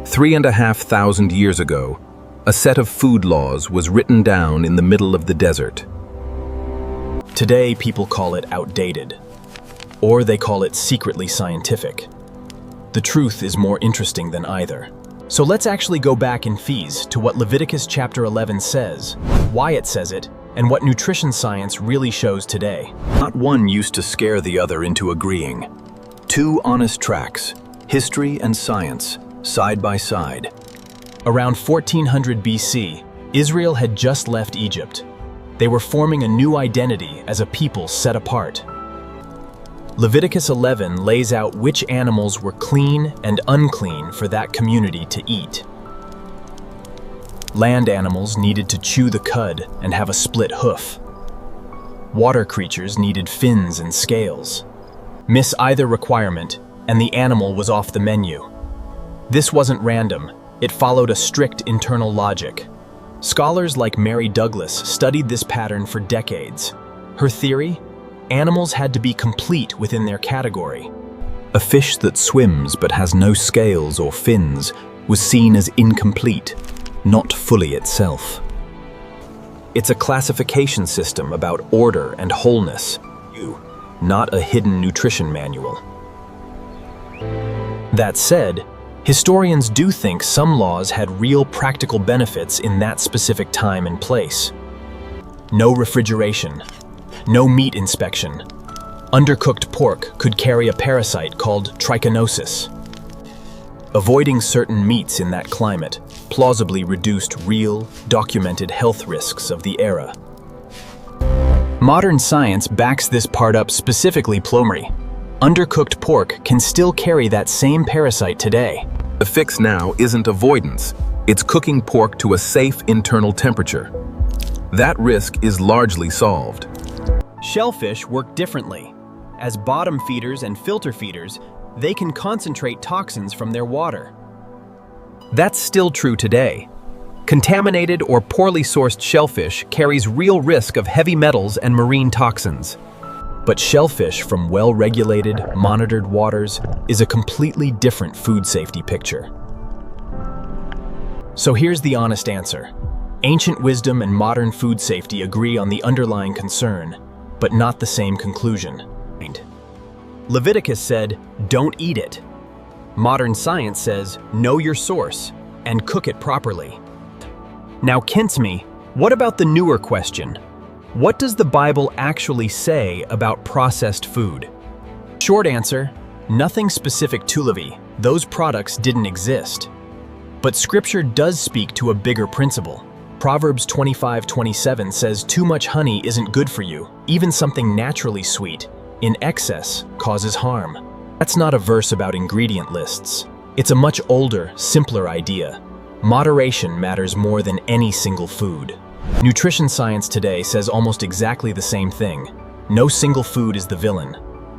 3,500 years ago, a set of food laws was written down in the middle of the desert. Today, people call it outdated, or they call it secretly scientific. The truth is more interesting than either. So let's actually go back in fees to what Leviticus chapter 11 says, why it says it, and what nutrition science really shows today. Not one used to scare the other into agreeing. Two honest tracks, history and science, side by side. Around 1400 BC, Israel had just left Egypt. They were forming a new identity as a people set apart. Leviticus 11 lays out which animals were clean and unclean for that community to eat. Land animals needed to chew the cud and have a split hoof. Water creatures needed fins and scales. Miss either requirement, and the animal was off the menu. This wasn't random. It followed a strict internal logic. Scholars like Mary Douglas studied this pattern for decades. Her theory? Animals had to be complete within their category. A fish that swims but has no scales or fins was seen as incomplete, not fully itself. It's a classification system about order and wholeness, not a hidden nutrition manual. That said, historians do think some laws had real practical benefits in that specific time and place. No refrigeration. No meat inspection. Undercooked pork could carry a parasite called trichinosis. Avoiding certain meats in that climate plausibly reduced real, documented health risks of the era. Modern science backs this part up specifically plumeri. Undercooked pork can still carry that same parasite today. The fix now isn't avoidance, it's cooking pork to a safe internal temperature. That risk is largely solved. Shellfish work differently. As bottom feeders and filter feeders, they can concentrate toxins from their water. That's still true today. Contaminated or poorly sourced shellfish carries real risk of heavy metals and marine toxins. But shellfish from well-regulated, monitored waters is a completely different food safety picture. So here's the honest answer. Ancient wisdom and modern food safety agree on the underlying concern, but not the same conclusion. Leviticus said, don't eat it. Modern science says, know your source and cook it properly. Now, Kinsme, what about the newer question? What does the Bible actually say about processed food? Short answer, nothing specific to Levi. Those products didn't exist. But Scripture does speak to a bigger principle. Proverbs 25:27 says too much honey isn't good for you, even something naturally sweet. In excess causes harm. That's not a verse about ingredient lists. It's a much older, simpler idea. Moderation matters more than any single food. Nutrition science today says almost exactly the same thing. No single food is the villain.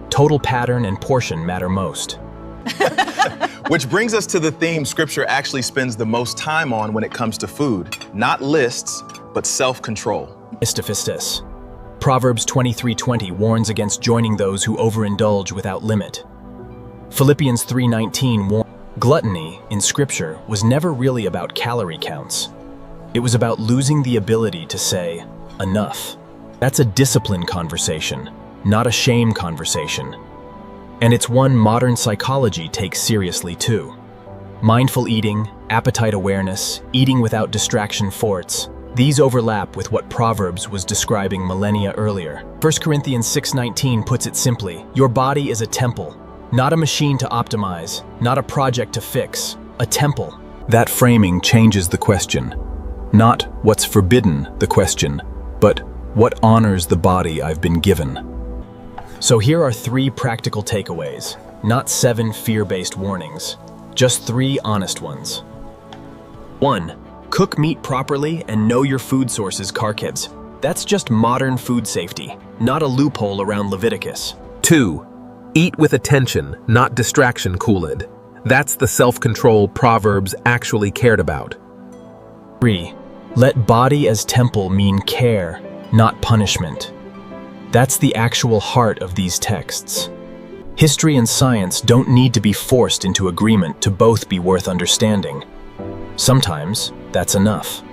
Total pattern and portion matter most. Which brings us to the theme Scripture actually spends the most time on when it comes to food. Not lists, but self-control. Istifistis. Proverbs 23:20 warns against joining those who overindulge without limit. Philippians 3:19 warns gluttony in Scripture was never really about calorie counts. It was about losing the ability to say, enough. That's a discipline conversation, not a shame conversation. And it's one modern psychology takes seriously too. Mindful eating, appetite awareness, eating without distraction forts, these overlap with what Proverbs was describing millennia earlier. 1 Corinthians 6:19 puts it simply, your body is a temple, not a machine to optimize, not a project to fix, a temple. That framing changes the question. Not what's forbidden, the question, but what honors the body I've been given. So here are 3 practical takeaways, not 7 fear-based warnings, just 3 honest ones. 1. Cook meat properly and know your food sources, Kharkivs. That's just modern food safety, not a loophole around Leviticus. 2. Eat with attention, not distraction, Kool-Aid. That's the self-control Proverbs actually cared about. 3. Let body as temple mean care, not punishment. That's the actual heart of these texts. History and science don't need to be forced into agreement to both be worth understanding. Sometimes, that's enough.